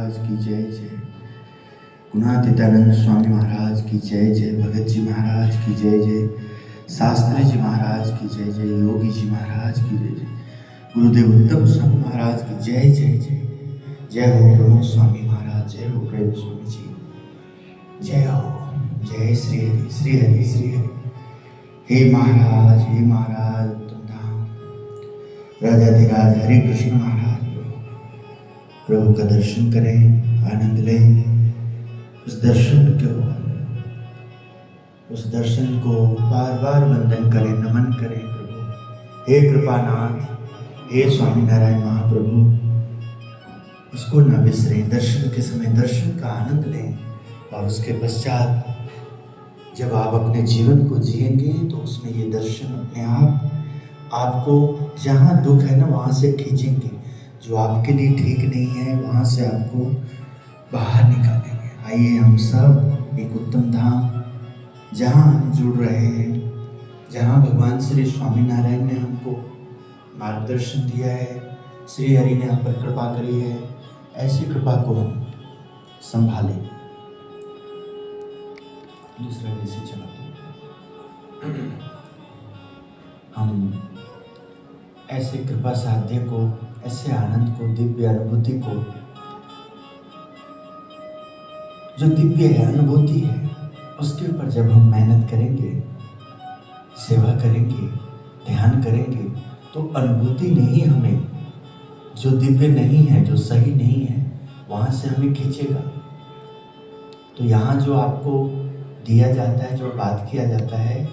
महाराज की जय जय। गुणातीतानंद स्वामी महाराज की जय जय। भगत जी महाराज की जय जय। शास्त्री जी महाराज की जय जय। योगी जी महाराज की जय जय। गुरुदेव उत्तम स्वामी महाराज की जय जय जय। जय हो प्रमुख स्वामी महाराज, जय हो प्रेम स्वामी जी, जय हो। जय श्री हरि श्री हरि श्री हरि। हे महाराज उत्तम धाम राजाधिराज हरि कृष्ण महाराज प्रभु का दर्शन करें, आनंद लें। उस दर्शन को बार बार वंदन करें, नमन करें। प्रभु हे कृपानाथ, हे स्वामी नारायण महाप्रभु, उसको न बिसरें। दर्शन के समय दर्शन का आनंद लें और उसके पश्चात जब आप अपने जीवन को जिएंगे तो उसमें ये दर्शन अपने आप आपको जहाँ दुख है ना वहाँ से खींचेंगे। जो आपके लिए ठीक नहीं है वहाँ से आपको बाहर निकालेंगे। आइए हम सब एक उत्तम धाम जहाँ हम जुड़ रहे हैं, जहाँ भगवान श्री स्वामी नारायण ने हमको मार्गदर्शन दिया है, श्री हरि ने हम पर कृपा करी है, ऐसी कृपा को हम संभालें। दूसरा कैसे चला हम ऐसे कृपा साध्य को, ऐसे आनंद को, दिव्य अनुभूति को, जो दिव्य है अनुभूति है, उसके ऊपर जब हम मेहनत करेंगे, सेवा करेंगे, ध्यान करेंगे, तो अनुभूति नहीं हमें जो दिव्य नहीं है, जो सही नहीं है, वहाँ से हमें खींचेगा। तो यहाँ जो आपको दिया जाता है, जो बात किया जाता है,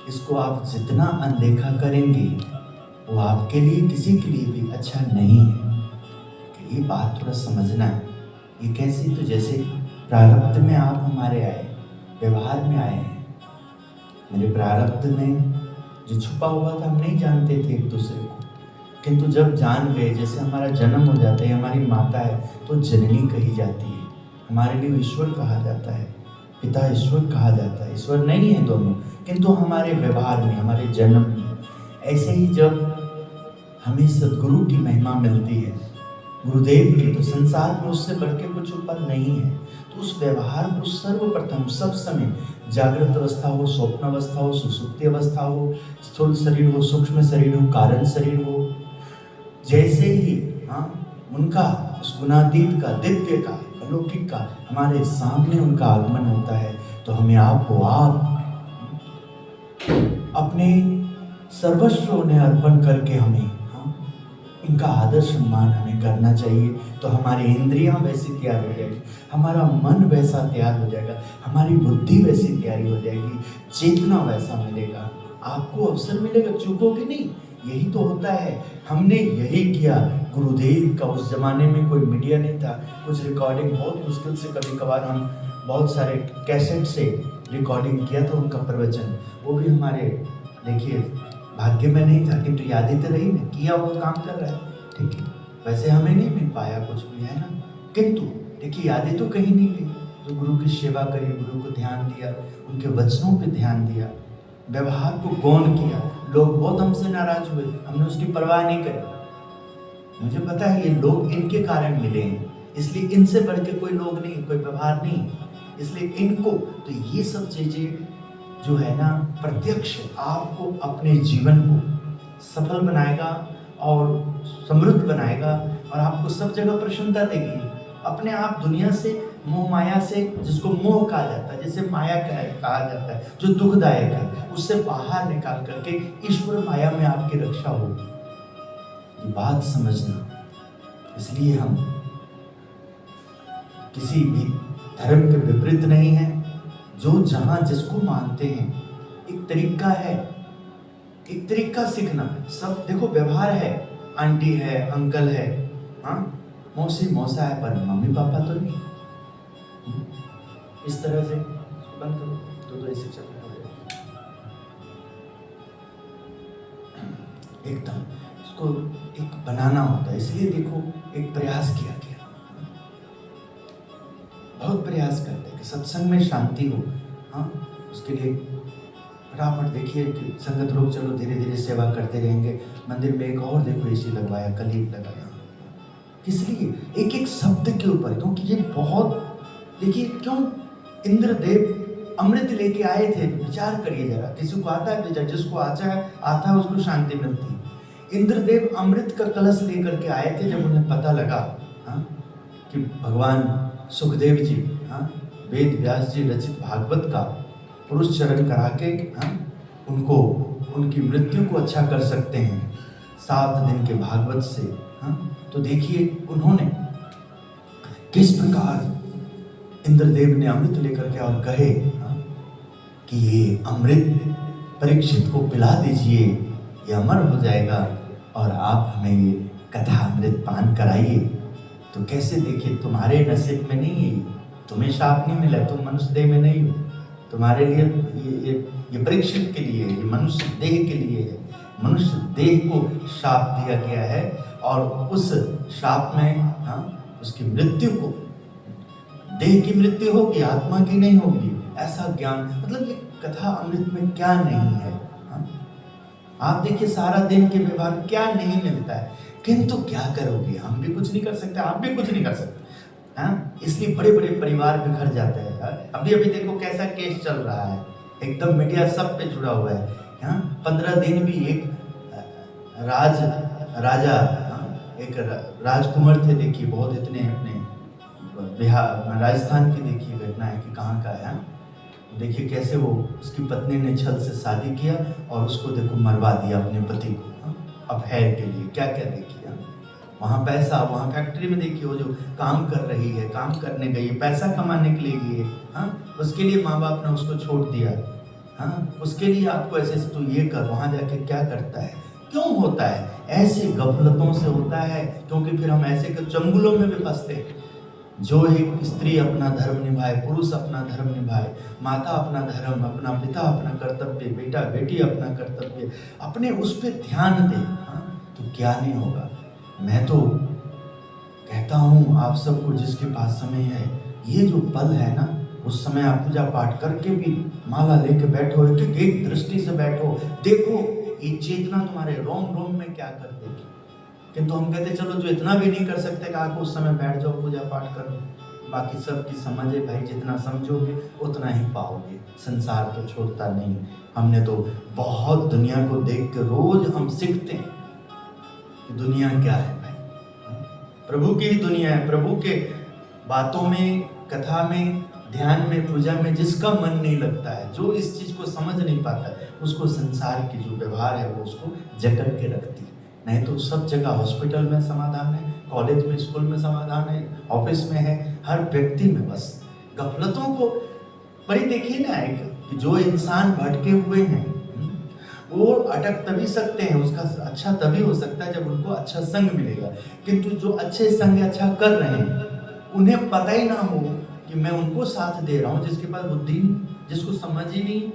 इसको आप जितना अनदेखा करेंगे वो आपके लिए किसी के लिए भी अच्छा नहीं है। ये बात थोड़ा समझना है। ये कैसी, तो जैसे प्रारब्ध में आप हमारे आए, व्यवहार में आए हैं। मेरे प्रारब्ध में जो छुपा हुआ था हम नहीं जानते थे एक दूसरे को, किंतु जब जान गए, जैसे हमारा जन्म हो जाता है, हमारी माता है तो जननी कही जाती है, हमारे लिए ईश्वर कहा जाता है, पिता ईश्वर कहा जाता है। ईश्वर नहीं है दोनों, किंतु हमारे व्यवहार में, हमारे जन्म में। ऐसे ही जब हमें सद्गुरु की महिमा मिलती है, गुरुदेव की, तो संसार में उससे बढ़ के कुछ ऊपर नहीं है। तो उस व्यवहार को सर्वप्रथम सब समय, जागृत अवस्था हो, स्वप्न अवस्था हो, सुसुप्ति अवस्था हो, स्थूल शरीर हो, सूक्ष्म शरीर हो, कारण शरीर हो, जैसे ही उनका उस गुणातीत का, दिव्य का, अलौकिक का हमारे सामने उनका आगमन होता है, तो हमें आपको आप अपने सर्वस्व उन्हें अर्पण करके हमें इनका आदर सम्मान हमें करना चाहिए। तो हमारी इंद्रियां वैसी तैयार हो जाएगी, हमारा मन वैसा तैयार हो जाएगा, हमारी बुद्धि वैसी तैयारी हो जाएगी, चेतना वैसा मिलेगा, आपको अवसर मिलेगा, चूकोगे नहीं। यही तो होता है, हमने यही किया। गुरुदेव का उस जमाने में कोई मीडिया नहीं था, कुछ रिकॉर्डिंग बहुत मुश्किल से, कभी कभार हम बहुत सारे कैसेट से रिकॉर्डिंग किया था उनका प्रवचन। वो भी हमारे देखिए भाग्य में नहीं था, किंतु यादें तो रही ना, किया वो काम कर रहा है, ठीक है। वैसे हमें नहीं मिल पाया कुछ भी, है ना, किंतु देखिए यादें तो कहीं नहीं गई। तो गुरु की सेवा करी, गुरु को ध्यान दिया, उनके वचनों पे ध्यान दिया, व्यवहार को गौण किया। लोग बहुत हमसे नाराज हुए, हमने उसकी परवाह नहीं करी। मुझे पता है ये लोग इनके कारण मिले हैं, इसलिए इनसे बढ़ के कोई लोग नहीं, कोई व्यवहार नहीं, इसलिए इनको, तो ये सब चीजें जो है ना, प्रत्यक्ष आपको अपने जीवन को सफल बनाएगा और समृद्ध बनाएगा, और आपको सब जगह प्रसन्नता देगी। अपने आप दुनिया से, मोह माया से, जिसको मोह कहा जाता है, जिसे माया कहा जाता है, जो दुखदायक है, उससे बाहर निकाल करके ईश्वर माया में आपकी रक्षा होगी। ये बात समझना। इसलिए हम किसी भी धर्म के विपरीत नहीं है। जो जहां जिसको मानते हैं, एक तरीका है, एक तरीका सीखना। सब देखो व्यवहार है, आंटी है, अंकल है, मौसी मौसा है, पर मम्मी पापा तो नहीं। इस तरह से बंद करो तो ऐसे चल रहा है एकदम। इसको एक बनाना होता है, इसलिए देखो एक प्रयास किया गया, बहुत प्रयास करते हैं कि सत्संग में शांति हो। उसके लिए फटाफट देखिए कि संगत लोग चलो धीरे धीरे सेवा करते रहेंगे। मंदिर में एक और देखो एसी लगवाया, कलीब लगाया, किस लिए? एक एक शब्द के ऊपर, क्योंकि ये बहुत, देखिए क्यों इंद्रदेव अमृत लेके आए थे, विचार करिए जरा। किसी को आता है, जिसको आता है उसको शांति मिलती है। इंद्रदेव अमृत का कलश लेकर के आए थे। जब उन्हें पता लगा कि भगवान सुखदेव जी वेद व्यास जी रचित भागवत का पुरुष चरण करा के उनको उनकी मृत्यु को अच्छा कर सकते हैं 7 दिन के भागवत से, तो देखिए उन्होंने किस प्रकार इंद्रदेव ने अमृत लेकर के और कहे कि ये अमृत परीक्षित को पिला दीजिए, ये अमर हो जाएगा और आप हमें ये कथा अमृत पान कराइए। तो कैसे, देखिए तुम्हारे नसीब में नहीं है, तुम्हें शाप नहीं मिला, तुम मनुष्य देह में नहीं हो, तुम्हारे लिए ये परीक्षित के लिए है, ये मनुष्य देह के लिए है। मनुष्य देह को शाप दिया गया है और उस शाप में उसकी मृत्यु को, देह की मृत्यु होगी, आत्मा की नहीं होगी, ऐसा ज्ञान। मतलब ये कथा अमृत में क्या नहीं है? आप देखिए सारा दिन के व्यवहार क्या नहीं मिलता है, किंतु क्या करोगे? हम भी कुछ नहीं कर सकते, आप भी कुछ नहीं कर सकते। इसलिए बड़े बड़े परिवार बिखर जाते हैं। अभी देखो कैसा केस चल रहा है, एकदम मीडिया सब पे जुड़ा हुआ है। 15 दिन भी एक राजा एक राजकुमार थे, देखिए बहुत इतने अपने बिहार राजस्थान की देखिए घटना है कि कहाँ का है। देखिए कैसे वो उसकी पत्नी ने छल से शादी किया और उसको देखो मरवा दिया अपने पति को अफेयर के लिए। क्या क्या देखिए वहाँ पैसा, वहाँ फैक्ट्री में देखिए वो जो काम कर रही है, काम करने गई है, पैसा कमाने के लिए गई है, उसके लिए माँ बाप ने उसको छोड़ दिया, उसके लिए आपको ऐसे तू ये कर, वहाँ जाके क्या करता है? क्यों होता है? ऐसी गफलतों से होता है, क्योंकि फिर हम ऐसे चंगुलों में भी फंसते हैं। जो एक स्त्री अपना धर्म निभाए, पुरुष अपना धर्म निभाए, माता अपना धर्म, अपना पिता अपना कर्तव्य, बेटा बेटी अपना कर्तव्य, अपने उस पर ध्यान दे, तो क्या नहीं होगा। मैं तो कहता हूँ आप सबको, जिसके पास समय है, ये जो पल है ना, उस समय आप पूजा पाठ करके भी माला लेके बैठो, एक दृष्टि से बैठो, देखो ये चेतना तुम्हारे रोम रोम में क्या कर देगी। किंतु हम कहते चलो जो इतना भी नहीं कर सकते कि आप उस समय बैठ जाओ पूजा पाठ करो, बाकी सब की समझ है भाई, जितना समझोगे उतना ही पाओगे, संसार तो छोड़ता नहीं। हमने तो बहुत दुनिया को देख के रोज हम सीखते हैं कि दुनिया क्या है भाई, प्रभु की ही दुनिया है। प्रभु के बातों में, कथा में, ध्यान में, पूजा में जिसका मन नहीं लगता है, जो इस चीज को समझ नहीं पाता है, उसको संसार की जो व्यवहार है वो उसको जकड़ के रखती है। नहीं तो सब जगह हॉस्पिटल में समाधान है, कॉलेज में, स्कूल में समाधान है, ऑफिस में है, हर व्यक्ति में बस गफलतों को। पर देखिए ना, एक कि जो इंसान भटके हुए हैं वो अटक तभी सकते हैं, उसका अच्छा तभी हो सकता है जब उनको अच्छा संग मिलेगा। किंतु जो अच्छे संग अच्छा कर रहे हैं, उन्हें पता ही ना हो कि मैं उनको साथ दे रहा हूँ, जिसके पास बुद्धि नहीं, जिसको समझ ही नहीं,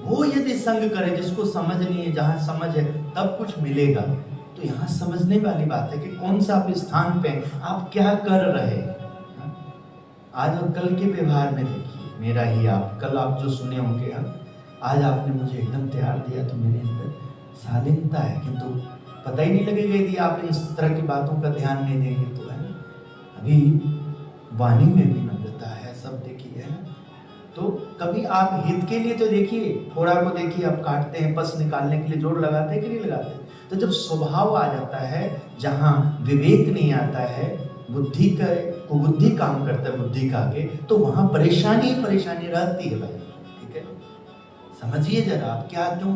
वो यदि संग करे, जिसको समझ नहीं है, जहाँ समझ है तब कुछ मिलेगा। तो यहाँ समझने वाली बात है कि कौन सा आप स्थान पे, आप क्या कर रहे हैं। आज और कल के व्यवहार में देखिए, मेरा ही आप, कल आप जो सुने होंगे, आज आपने मुझे एकदम तैयार दिया तो मेरे अंदर शालीनता है, किंतु पता ही नहीं लगेगा यदि आप इस तरह की बातों का ध्यान नहीं देंगे तो, है ना। अभी वाणी में भी नम्रता है, सब देखिए, है ना। तो कभी आप हित के लिए तो देखिए, थोड़ा को देखिए आप काटते हैं, पस निकालने के लिए जोड़ लगाते हैं कि नहीं लगाते। तो जब स्वभाव आ जाता है, जहाँ विवेक नहीं आता है, बुद्धि का कुबुद्धि काम करता है बुद्धि का आगे, तो वहाँ परेशानी ही परेशानी रहती है भाई। ठीक है, समझिए जरा, आप क्या क्यों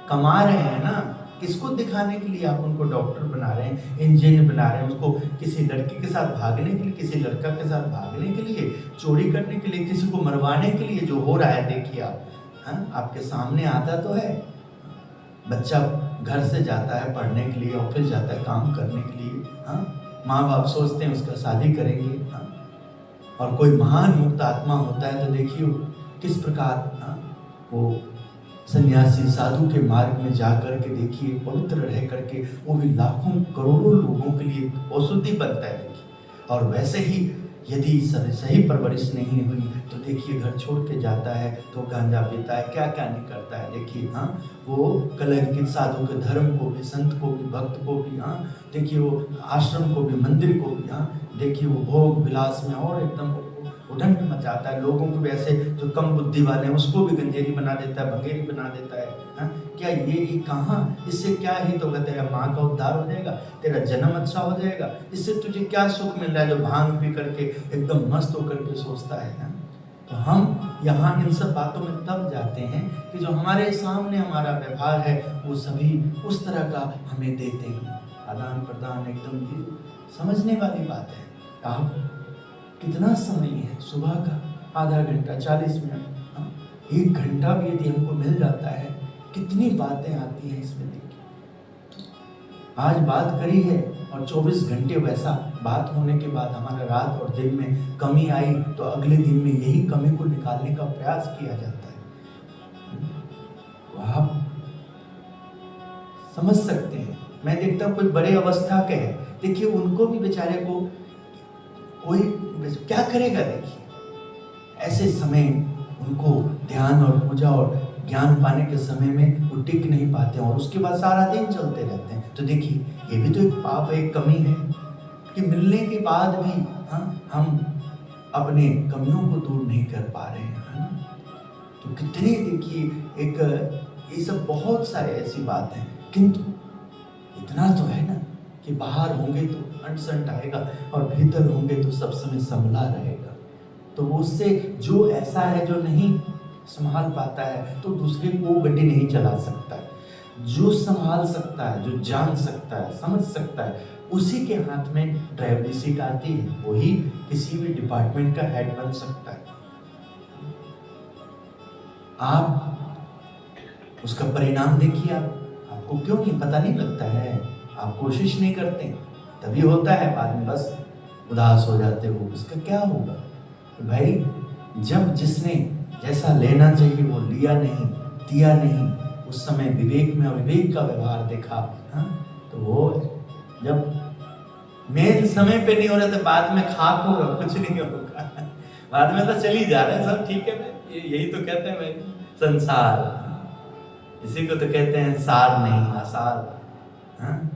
कमा रहे हैं ना, किसको दिखाने के लिए आप उनको डॉक्टर बना रहे हैं, इंजीनियर बना रहे हैं, उसको किसी लड़की के साथ भागने के लिए, किसी लड़का के साथ भागने के लिए, चोरी करने के लिए, किसी को मरवाने के लिए। जो हो रहा है देखिए आप, आपके सामने आता तो है। बच्चा घर से जाता है पढ़ने के लिए, ऑफिस जाता है काम करने के लिए, माँ बाप सोचते हैं उसका शादी करेंगे, और कोई महान मुक्त आत्मा होता है तो देखिए किस प्रकार वो सन्यासी साधु के मार्ग में जा करके देखिए पवित्र रह करके वो भी लाखों करोड़ों लोगों के लिए औषधि बनता है देखिए। और वैसे ही यदि सही परवरिश नहीं हुई तो देखिए घर छोड़ के जाता है तो गांजा पीता है, क्या क्या नहीं करता है। देखिए हाँ, वो कलंकित साधु के धर्म को भी, संत को भी, भक्त को भी, हाँ देखिए वो आश्रम को भी, मंदिर को भी, हाँ देखिए वो भोग विलास में और एकदम उदंड मचाता है। लोगों को भी ऐसे जो कम बुद्धि वाले हैं उसको भी गंजेरी बना देता है, भंगेरी बना देता है। हाँ क्या ये कहाँ, इससे क्या हित होगा? तेरा माँ का उद्धार हो जाएगा, तेरा जन्म अच्छा हो जाएगा, इससे तुझे क्या सुख मिल रहा है जो भांग पी करके एकदम मस्त होकर के सोचता है। हाँ? तो हम यहाँ इन सब बातों में तब जाते हैं कि जो हमारे सामने हमारा व्यवहार है वो सभी उस तरह का हमें देते हैं, आदान प्रदान एकदम ये समझने वाली बात है। आप कितना समय है सुबह का, आधा घंटा 40 मिनट, हाँ 1 घंटा भी यदि हमको मिल जाता है, कितनी बातें आती हैं इसमें। देखिए आज बात करी है और 24 घंटे वैसा बात होने के बाद हमारा रात और दिन में कमी आई तो अगले दिन में यही कमी को निकालने का प्रयास किया जाता है। तो आप समझ सकते हैं। मैं देखता हूँ कोई बड़े अवस्था के है, देखिए उनको भी बेचारे को कोई क्या करेगा। देखिए ऐसे समय उनको ध्यान और पूजा और ज्ञान पाने के समय में वो टिक नहीं पाते और उसके बाद सारा दिन चलते रहते हैं। तो देखिए ये भी तो एक पाप है, एक कमी है कि मिलने के बाद भी हम अपने कमियों को दूर नहीं कर पा रहे हैं, है ना। तो कितने देखिए एक ये सब बहुत सारे ऐसी बात है, किंतु इतना तो है ना कि बाहर होंगे तो अंट आएगा और भीतर होंगे तो सब समय संभला रहेगा। तो उससे जो ऐसा है जो नहीं संभाल पाता है तो दूसरे को गड्डी नहीं चला सकता है। जो संभाल सकता है, जो जान सकता है, समझ सकता है, उसी के हाथ में ड्राइवरी सीट आती है, वही किसी भी डिपार्टमेंट का हेड बन सकता है। आप उसका परिणाम देखिए, आपको क्यों नहीं पता नहीं लगता है, आप कोशिश नहीं करते, तभी होता है बाद में बस उदास हो जाते हो। इसका क्या होगा? तो भाई जब जिसने जैसा लेना चाहिए वो लिया नहीं, दिया नहीं, उस समय विवेक में अविवेक का व्यवहार देखा, तो वो जब मेन समय पे नहीं हो रहा था बाद में खाक होगा, कुछ नहीं होगा। बाद में तो चली जा रहे हैं सब, ठीक है भाई, यही तो कहते हैं भाई संसार, इसी को तो कहते हैं सार नहीं आसार।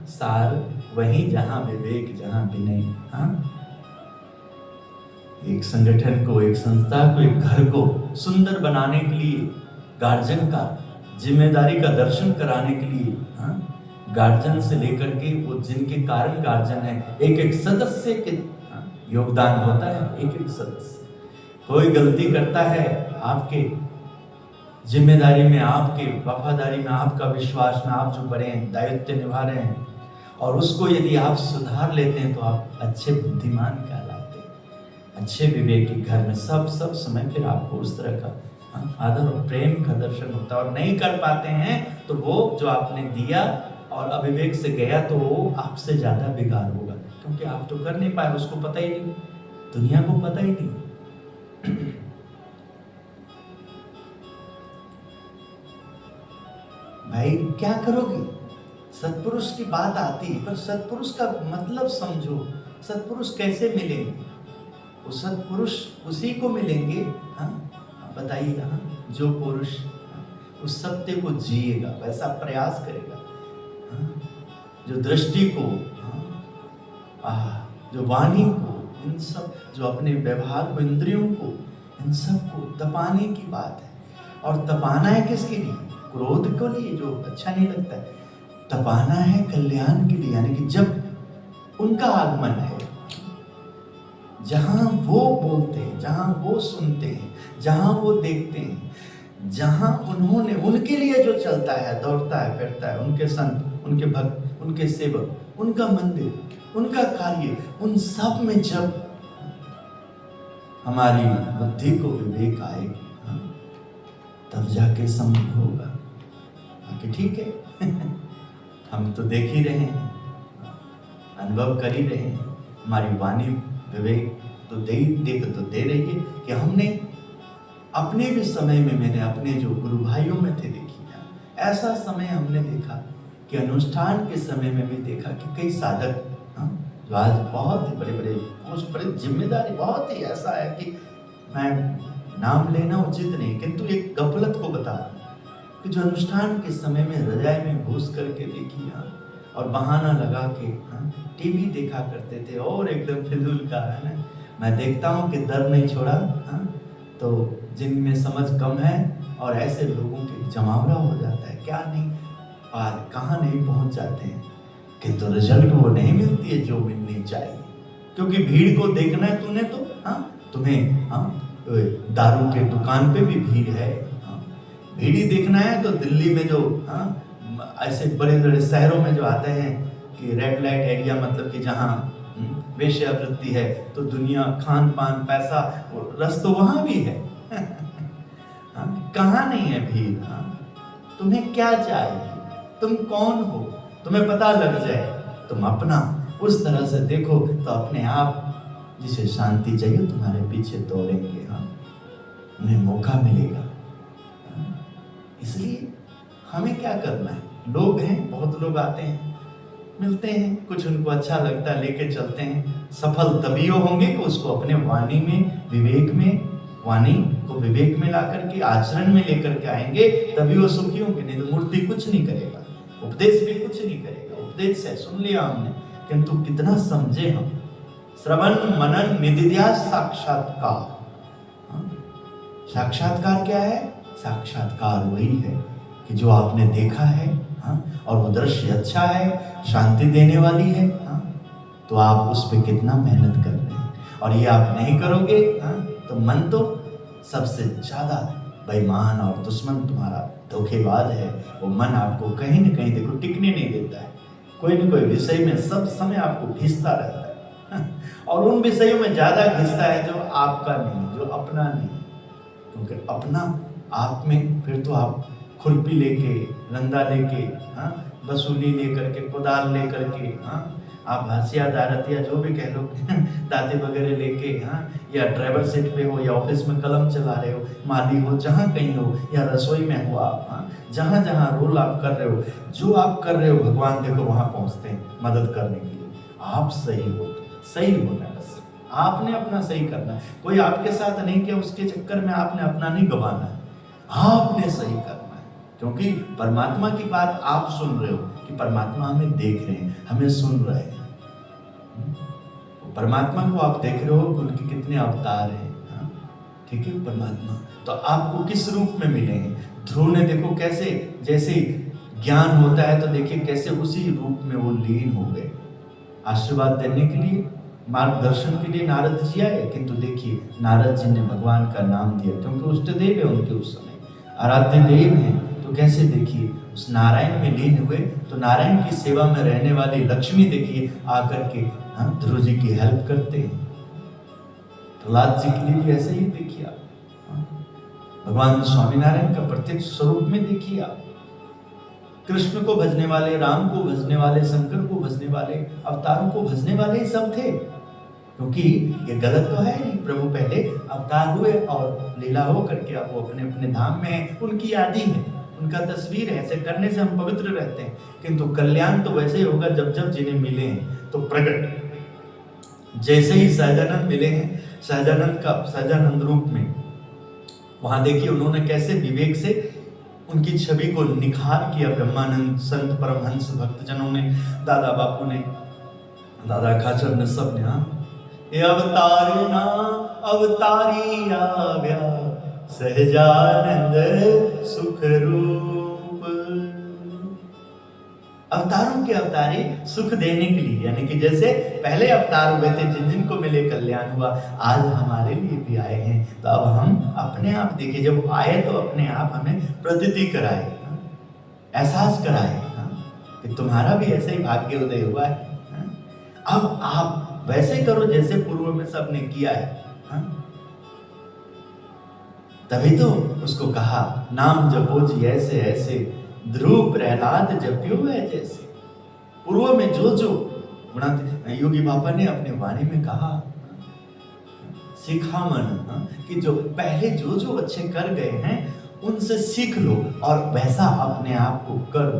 सार वही जहां विवेक, जहां विनय। एक संगठन को, एक संस्था को, एक घर को सुंदर बनाने के लिए गार्जियन का जिम्मेदारी का दर्शन कराने के लिए गार्जियन से लेकर के वो जिनके कारण गार्जियन है, एक एक सदस्य के योगदान होता है। एक एक सदस्य कोई गलती करता है, आपके जिम्मेदारी में, आपके वफादारी में, आपका विश्वास में आप जो बड़े हैं, दायित्व निभा रहे हैं, और उसको यदि आप सुधार लेते हैं तो आप अच्छे बुद्धिमान कहलाते हैं। अच्छे विवेकी घर में सब समय फिर आपको उस तरह का आदर और प्रेम का दर्शन होता है। और नहीं कर पाते हैं तो वो जो आपने दिया और अविवेक से गया तो वो आपसे ज्यादा बेकार होगा, क्योंकि आप तो कर नहीं पाए, उसको पता ही नहीं, दुनिया को पता ही नहीं। भाई क्या करोगे? सत्पुरुष की बात आती है, पर सत्पुरुष का मतलब समझो। सत्पुरुष कैसे मिलेंगे? वो सत्पुरुष उसी को मिलेंगे, बताइए, जो पुरुष उस सत्य को जिएगा, वैसा प्रयास करेगा, जो दृष्टि को, जो वाणी को, इन सब, जो अपने व्यवहार को, इंद्रियों को, इन सब को तपाने की बात है। और तपाना है किसके लिए? क्रोध को लिए, जो अच्छा नहीं लगता है। तपाना है कल्याण के लिए, यानी कि जब उनका आगमन है, जहां वो बोलते हैं, जहां वो सुनते हैं, जहां वो देखते हैं, जहां उन्होंने उनके लिए जो चलता है, दौड़ता है, फिरता है, उनके संत, उनके भक्त, उनके सेवक, उनका मंदिर, उनका कार्य, उन सब में जब हमारी बुद्धि को विवेक आएगी, तब जाके संभव होगा। बाकी ठीक है, हम तो देख ही रहे हैं, अनुभव कर ही रहे हैं। हमारी वाणी विवेक तो दे रही है कि हमने अपने भी समय में, मैंने अपने जो गुरु भाइयों में थे देखी है, ऐसा समय हमने देखा कि अनुष्ठान के समय में भी देखा कि कई साधक जो जो आज बहुत ही बड़े बड़े पोस्ट, बड़ी जिम्मेदारी, बहुत ही ऐसा है कि मैं नाम लेना उचित नहीं, किंतु एक गफलत को बता रहा हूं कि जो अनुष्ठान के समय में रजाई में घुस करके देखी और बहाना लगा के टीवी देखा करते थे और एकदम फिजूल का है ना, मैं देखता हूँ कि दर नहीं छोड़ा। तो जिनमें समझ कम है और ऐसे लोगों के जमावड़ा हो जाता है, क्या नहीं पार कहाँ नहीं पहुंच जाते हैं, किंतु रिजल्ट वो नहीं मिलती है जो मिलनी चाहिए। क्योंकि भीड़ को देखना है तूने तो तुम्हें दारू के दुकान पे भी भीड़ है, भीड़ ही देखना है तो दिल्ली में जो ऐसे बड़े बड़े शहरों में जो आते हैं कि रेड लाइट एरिया, मतलब कि जहाँ वेश्यावृत्ति है, तो दुनिया, खान पान, पैसा, रस तो वहां भी है। कहाँ नहीं है भीड़? तुम्हें क्या चाहिए, तुम कौन हो, तुम्हें पता लग जाए, तुम अपना उस तरह से देखो तो अपने आप जिसे शांति चाहिए तुम्हारे पीछे दौड़ेंगे, उन्हें मौका मिलेगा। इसलिए हमें क्या करना है, लोग हैं, बहुत लोग आते हैं, मिलते हैं, कुछ उनको अच्छा लगता है लेके चलते हैं। सफल तभी होंगे कि उसको अपने वाणी में, विवेक में, वाणी को विवेक में ला करके आचरण में लेकर के आएंगे, तभी वो सुखी होंगे। नहीं तो मूर्ति कुछ नहीं करेगा, उपदेश भी कुछ नहीं करेगा। उपदेश है, सुन लिया हमने, किंतु कितना समझे हम? श्रवण मनन निधिध्यास साक्षात्कार। साक्षात्कार क्या है? साक्षात्कार वही है कि जो आपने देखा है और वो दृश्य अच्छा है, शांति देने वाली है, तो आप उस पर कितना मेहनत कर रहे हैं। और ये आप नहीं करोगे तो मन तो सबसे ज्यादा बेईमान और दुश्मन तुम्हारा धोखेबाज है। वो मन आपको कहीं न कहीं देखो टिकने नहीं देता है, कोई न कोई विषय में सब समय आपको घिसता रहता है और उन विषयों में ज्यादा घिसता है जो आपका नहीं, जो अपना नहीं। क्योंकि अपना आप में फिर तो आप खुरपी लेके, रंदा लेके, बसूली लेकर के, कुदाल लेकर के, आप हंसिया दारतिया जो भी कह लो दाते वगैरह लेके, या ड्राइवर सीट पे हो, या ऑफिस में कलम चला रहे हो, माली हो, जहाँ कहीं हो, या रसोई में हो आप, जहाँ जहाँ रोल आप कर रहे हो, जो आप कर रहे हो, भगवान देखो वहाँ पहुँचते हैं मदद करने के लिए। आप सही हो तो सही होना, बस आपने अपना सही करना है। कोई आपके साथ नहीं किया उसके चक्कर में आपने अपना नहीं गंवाना है, आपने सही करना है। क्योंकि परमात्मा की बात आप सुन रहे हो कि परमात्मा हमें देख रहे हैं, हमें सुन रहे हैं। परमात्मा को आप देख रहे हो कि उनके कितने अवतार हैं, ठीक है। परमात्मा तो आपको किस रूप में मिले हैं? ध्रुव ने देखो कैसे, जैसे ज्ञान होता है तो देखिए कैसे उसी रूप में वो लीन हो गए, आशीर्वाद देने के लिए, मार्गदर्शन के लिए नारद जी आए। किंतु देखिए नारद जी ने भगवान का नाम दिया, क्योंकि उष्ट देव है उनके, उस समय आराध्य देव हैं। तो कैसे देखिए उस नारायण में लीन हुए, तो नारायण की सेवा में रहने वाली लक्ष्मी देखिए आकर के ध्रुव जी की हेल्प करते हैं। प्रहलाद जी के लिए भी ऐसे ही देखिए आप, भगवान स्वामीनारायण का प्रत्यक्ष स्वरूप में देखिए आप, कृष्ण को भजने वाले, राम को भजने वाले, शंकर को भजने वाले, अवतारों को भजने वाले ही सब थे। क्योंकि ये गलत तो है नहीं, प्रभु पहले अवतार हुए और लीला हो करके अब वो अपने अपने धाम में है, उनकी याद ही है, उनका तस्वीर है। ऐसे करने से हम पवित्र रहते हैं। किंतु कल्याण तो वैसे ही होगा जब जब जिन्हें मिले हैं तो प्रकट, जैसे ही सहजानंद मिले हैं, सहजानंद का सहजानंद रूप में, वहां देखिए उन्होंने कैसे विवेक से उनकी छवि को निखार किया। ब्रह्मानंद, संत परमहंस, भक्तजनों ने, दादा बापू ने, दादा खाचर ने, सब ने, ये अवतार ना अवतारी आव्या सहजानंद सुख रूप। अवतारों के अवतारी सुख देने के लिए, यानी कि जैसे पहले अवतार हुए थे जिन जिनको मिले कल्याण हुआ, आज हमारे लिए भी आए हैं। तो अब हम अपने आप देखिए, जब आए तो अपने आप हमें प्रतीति कराए, एहसास कराए कि तुम्हारा भी ऐसे ही भाग्य उदय हुआ है। अब आप वैसे करो जैसे पूर्व में सबने किया है। तभी तो उसको कहा नाम जपो जी ऐसे ऐसे, ध्रुव प्रहलाद जप्यो है जैसे। पूर्व में जो जो गुणाते, योगी बाबा ने अपने वाणी में कहा, सीखा मन, कि जो पहले जो जो अच्छे कर गए हैं उनसे सीख लो और वैसा अपने आप को करो।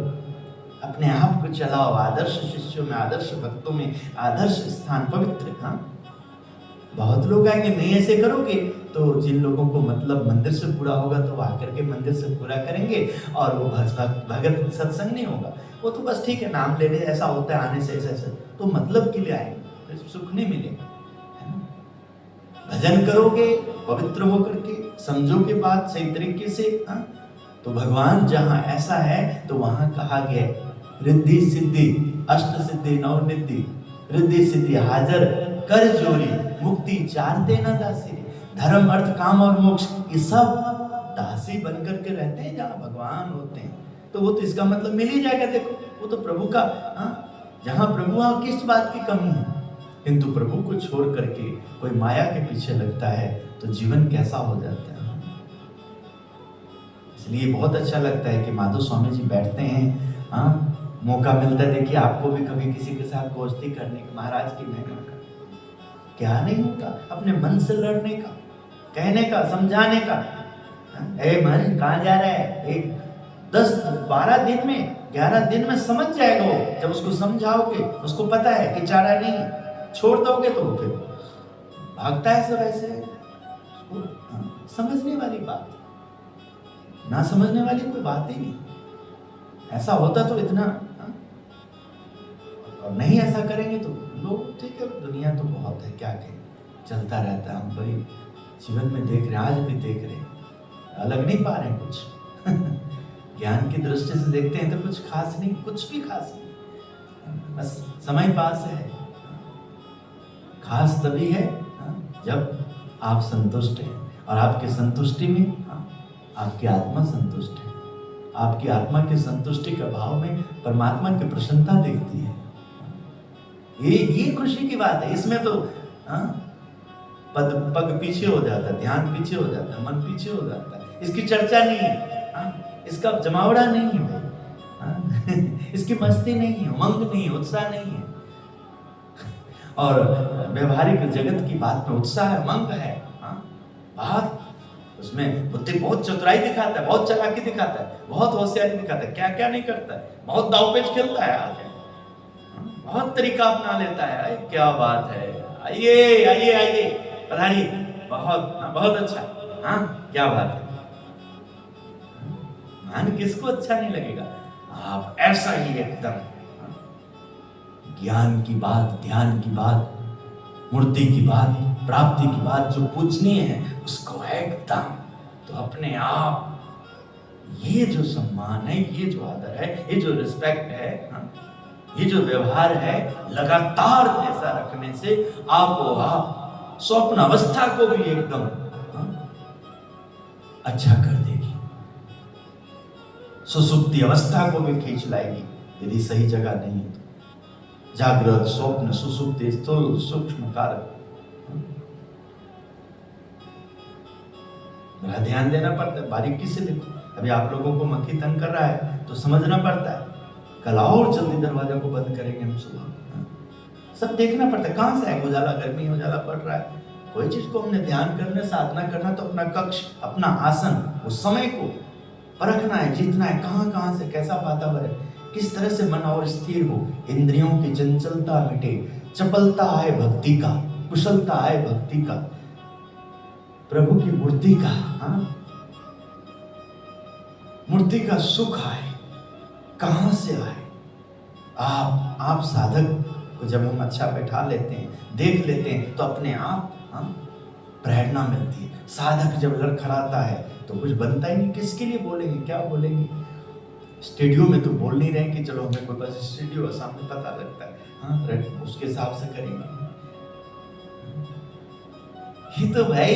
अपने आप को चलाओ, आदर्श शिष्यों में, आदर्श भक्तों में आदर्श स्थान, पवित्र। हाँ, बहुत लोग आएंगे, नहीं ऐसे करोगे तो जिन लोगों को मतलब मंदिर से पूरा होगा तो वो आकर के मंदिर से पूरा करेंगे, और वो भगत सत्संग नहीं होगा, वो तो बस ठीक है नाम लेने, ऐसा होता है आने से ऐसे, तो मतलब के लिए आएंगे, तो सुख नहीं मिलेगा, है ना। भजन करोगे पवित्र होकर के, समझोगे बात सही तरीके से, हाँ, तो भगवान जहाँ ऐसा है तो वहां कहा गया रिद्धि सिद्धि अष्ट सिद्धि नवनिधि, रिद्धि सिद्धि हाजर कर जोरी, मुक्ति चार देना दासी। धर्म अर्थ काम और मोक्ष ये सब दासी बनकर के रहते हैं जहाँ भगवान होते हैं, तो वो तो इसका मतलब मिल ही जाएगा। देखो वो तो प्रभु का, हाँ, जहाँ प्रभु वहाँ किस बात की कमी है। किंतु प्रभु को छोड़ करके कोई माया के पीछे लगता है तो जीवन कैसा हो जाता है। इसलिए बहुत अच्छा लगता है कि माधव स्वामी जी बैठते हैं, हाँ, मौका मिलता है, देखिए आपको भी कभी किसी के साथ गोष्ठी करने का, महाराज की महिमा का क्या नहीं होता, अपने मन से लड़ने का, कहने का, समझाने का। ए मन कहाँ जा रहा है, एक 10-12 दिन में 11 दिन में समझ जाएगा वो, जब उसको समझाओगे, उसको पता है कि चारा नहीं है, छोड़ दोगे तो फिर भागता है सब ऐसे। उसको समझने वाली बात, ना समझने वाली कोई बात ही नहीं। ऐसा होता तो इतना, और नहीं ऐसा करेंगे तो लोग, ठीक है दुनिया तो बहुत है, क्या कहें, चलता रहता है। हम बड़ी जीवन में देख रहे, आज भी देख रहे, अलग नहीं पा रहे हैं कुछ ज्ञान की दृष्टि से देखते हैं तो कुछ खास नहीं, कुछ भी खास नहीं, बस समय पास है। खास तभी है जब आप संतुष्ट हैं, और आपकी संतुष्टि में आपकी आत्मा संतुष्ट है। आपकी आत्मा की संतुष्टि के भाव में परमात्मा की प्रसन्नता दिखती है। ये खुशी की बात है। इसमें तो पग पीछे हो जाता है, ध्यान पीछे हो जाता है, मन पीछे हो जाता है, इसकी चर्चा नहीं है, इसका जमावड़ा नहीं है, इसकी मस्ती नहीं है, उमंग नहीं है, उत्साह नहीं है। और व्यवहारिक जगत की बात में उत्साह है, उमंग है, बात उसमें बुद्धि बहुत चतुराई दिखाता है, बहुत चालाकी दिखाता है, बहुत होशियारी दिखाता है, क्या क्या नहीं करता है, बहुत दावपेच खेलता है, आगे बहुत तरीका अपना लेता है। क्या बात है, आइए आइए आइए पधारिए, बहुत अच्छा, हाँ क्या बात है। मान किसको अच्छा नहीं लगेगा, आप ऐसा ही एकदम ज्ञान की बात, ध्यान की बात, मूर्ति की बात, प्राप्ति की बात जो पूजनीय है उसको एकदम, तो अपने आप ये जो सम्मान है, ये जो आदर है, ये जो रिस्पेक्ट है, ये जो व्यवहार है, लगातार ऐसा रखने से आपको आप स्वप्न अवस्था को भी एकदम अच्छा कर देगी, सुसुप्ति अवस्था को भी खींच लाएगी यदि सही जगह नहीं है तो। जागृत, स्वप्न, सुसुप्ति, स्थूल सूक्ष्म कारक, बड़ा ध्यान देना पड़ता है, बारीकी से देखो। अभी आप लोगों को मक्खी तंग कर रहा है तो समझना पड़ता है, कल और जल्दी दरवाजा को बंद करेंगे हम सुबह, सब देखना पड़ता है, कहाँ से है उजाला, गर्मी उजाला पड़ रहा है। कोई चीज को हमने ध्यान करने, साधना करना तो अपना कक्ष, अपना आसन, उस समय को परखना है, जीतना है, कहाँ कहाँ से कैसा वातावरण, किस तरह से मन और स्थिर हो, इंद्रियों की चंचलता मिटे, चपलता आए भक्ति का, कुशलता आए भक्ति का, प्रभु की मूर्ति का, मूर्ति का सुख आए, कहां से आए। आप साधक को जब हम अच्छा बैठा लेते हैं, देख लेते हैं तो अपने आप प्रेरणा मिलती है। साधक जब लड़खड़ाता है तो कुछ बनता ही नहीं, किसके लिए बोलेंगे, क्या बोलेंगे। स्टूडियो में तो बोल नहीं रहे कि चलो हमें कोई बस स्टूडियो सामने पता लगता है, उसके हिसाब से करेंगे। ये तो भाई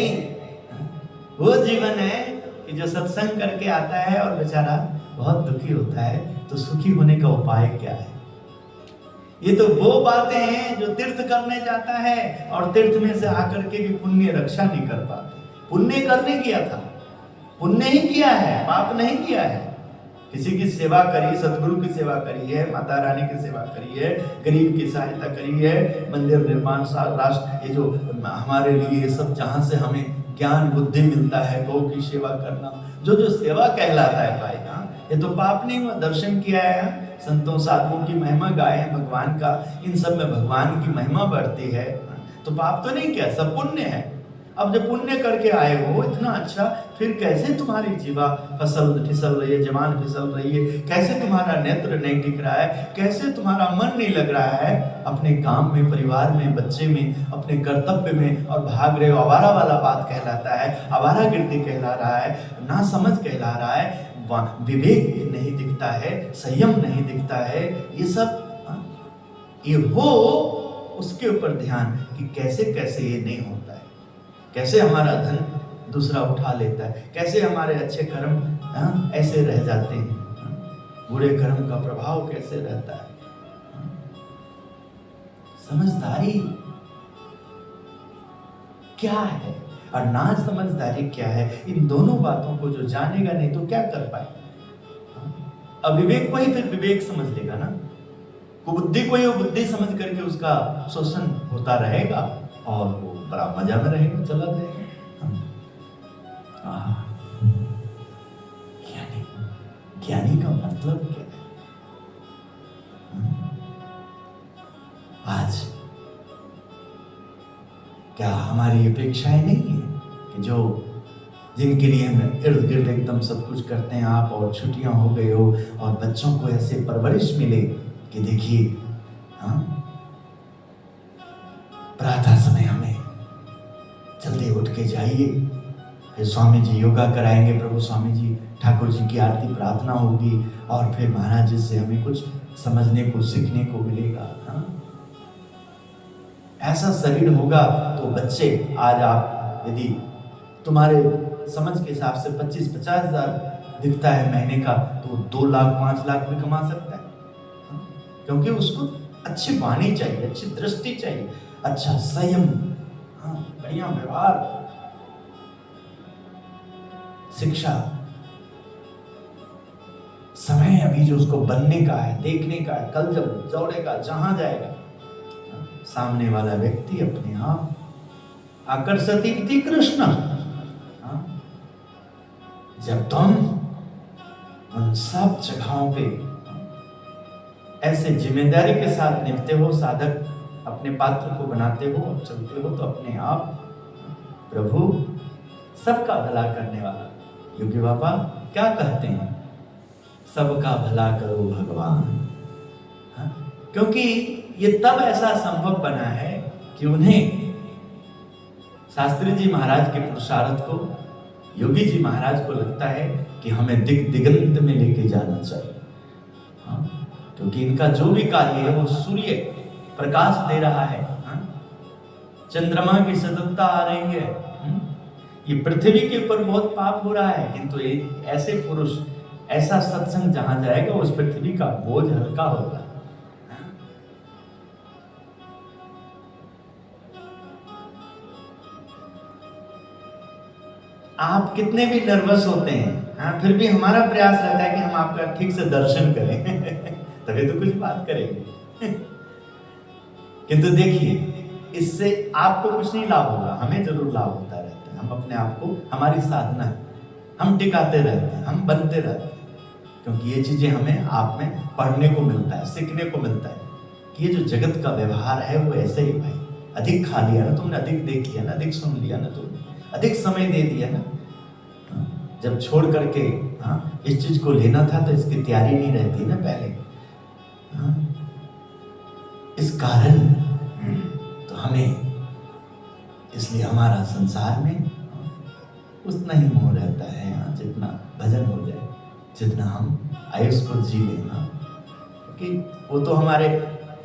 वो जीवन है कि जो सत्संग करके आता है और बेचारा बहुत दुखी होता है, तो सुखी होने का उपाय क्या है। ये तो वो बातें हैं जो तीर्थ करने जाता है और तीर्थ में से आकर के भी पुण्य रक्षा नहीं कर पाते। पुण्य करने किया था, पुण्य ही किया है, पाप नहीं किया है। किसी की सेवा करी, सतगुरु की सेवा करी है, माता रानी की सेवा करी है, गरीब की सहायता करी है, मंदिर निर्माण, राष्ट्र, ये जो हमारे लिए ये सब जहाँ से हमें ज्ञान बुद्धि मिलता है, गौ की सेवा करना, जो जो सेवा कहलाता है भाई, ये तो पाप नहीं हुआ। दर्शन किया है, संतों साधुओं की महिमा गाएं भगवान का, इन सब में भगवान की महिमा बढ़ती है, तो पाप तो नहीं किया, सब पुण्य है। अब जब पुण्य करके आए हो इतना अच्छा, फिर कैसे तुम्हारी जीवा फिसल रही है, जवान फिसल रही है, कैसे तुम्हारा नेत्र नहीं टिक रहा है, कैसे तुम्हारा मन नहीं लग रहा है अपने काम में, परिवार में, बच्चे में, अपने कर्तव्य में, और भाग रहे हो। आवारा वाला बात कहलाता है, आवारा गिरती कहला रहा है, ना समझ कहला रहा है, विवेक नहीं दिखता है, संयम नहीं दिखता है। ये सब ये हो उसके ऊपर ध्यान कि कैसे कैसे ये नहीं होता है, कैसे हमारा धन दूसरा उठा लेता है, कैसे हमारे अच्छे कर्म ऐसे रह जाते हैं, बुरे कर्म का प्रभाव कैसे रहता है। समझदारी क्या है और ना समझदारी क्या है, इन दोनों बातों को जो जानेगा नहीं तो क्या कर पाए। अविवेक को ही फिर विवेक समझ लेगा ना, कुबुद्धि को ही वो बुद्धि समझ करके उसका शोषण होता रहेगा और वो बड़ा मजा में रहेगा, चला जाएगा। ज्ञानी का मतलब क्या है? आज क्या हमारी अपेक्षाएं नहीं है कि जो जिनके लिए हम इर्द गिर्द एकदम सब कुछ करते हैं आप, और छुट्टियां हो गई हो और बच्चों को ऐसे परवरिश मिले कि देखिए प्रातः समय हमें जल्दी उठ के जाइए, फिर स्वामी जी योगा कराएंगे, प्रभु स्वामी जी ठाकुर जी की आरती प्रार्थना होगी, और फिर महाराज जी से हमें कुछ समझने को सीखने को मिलेगा। ऐसा शरीर होगा तो बच्चे, आज आप यदि तुम्हारे समझ के हिसाब से 25-50 हजार दिखता है महीने का, तो 2 लाख 5 लाख भी कमा सकता है, क्योंकि उसको अच्छी वाणी चाहिए, अच्छी दृष्टि चाहिए, अच्छा संयम, बढ़िया व्यवहार, शिक्षा, समय अभी जो उसको बनने का है, देखने का है, कल जब दौड़ेगा जहां जाएगा, सामने वाला व्यक्ति अपने आप आकर्षति इति कृष्ण। जब तुम उन सब जगहों पे ऐसे जिम्मेदारी के साथ निभते हो, साधक अपने पात्र को बनाते हो और चलते हो, तो अपने आप प्रभु सबका भला करने वाला योगी बाबा क्या कहते हैं, सबका भला करो भगवान। क्योंकि ये तब ऐसा संभव बना है कि उन्हें शास्त्री जी महाराज के पुरुषार्थ को, योगी जी महाराज को लगता है कि हमें दिगंत में लेके जाना चाहिए, क्योंकि इनका जो भी कार्य है वो सूर्य प्रकाश दे रहा है, चंद्रमा की सततता आ रही है, ये पृथ्वी के ऊपर बहुत पाप हो रहा है, किंतु ऐसे पुरुष, ऐसा सत्संग जहां जाएगा उस पृथ्वी का बोझ हल्का होगा। आप कितने भी नर्वस होते हैं, फिर भी हमारा प्रयास रहता है कि हम आपका ठीक से दर्शन करें तभी तो कुछ बात करेंगे किंतु देखिए, इससे आपको कुछ नहीं लाभ होगा, हमें जरूर लाभ होता रहता है। हम अपने आप को, हमारी साधना, हम टिकाते रहते हैं, हम बनते रहते हैं, क्योंकि ये चीजें हमें आप में पढ़ने को मिलता है, सीखने को मिलता है कि ये जो जगत का व्यवहार है वो ऐसे ही भाई, अधिक खा लिया ना तुमने, अधिक देख लिया ना, अधिक सुन लिया ना तुमने, अधिक समय दे दिया ना, जब छोड़ करके इस चीज को लेना था तो इसकी तैयारी नहीं रहती ना पहले। इस कारण तो हमें, इसलिए हमारा संसार में उतना ही मोह रहता है, जितना भजन हो जाए, जितना हम आयुष को जी लेना, क्योंकि वो तो हमारे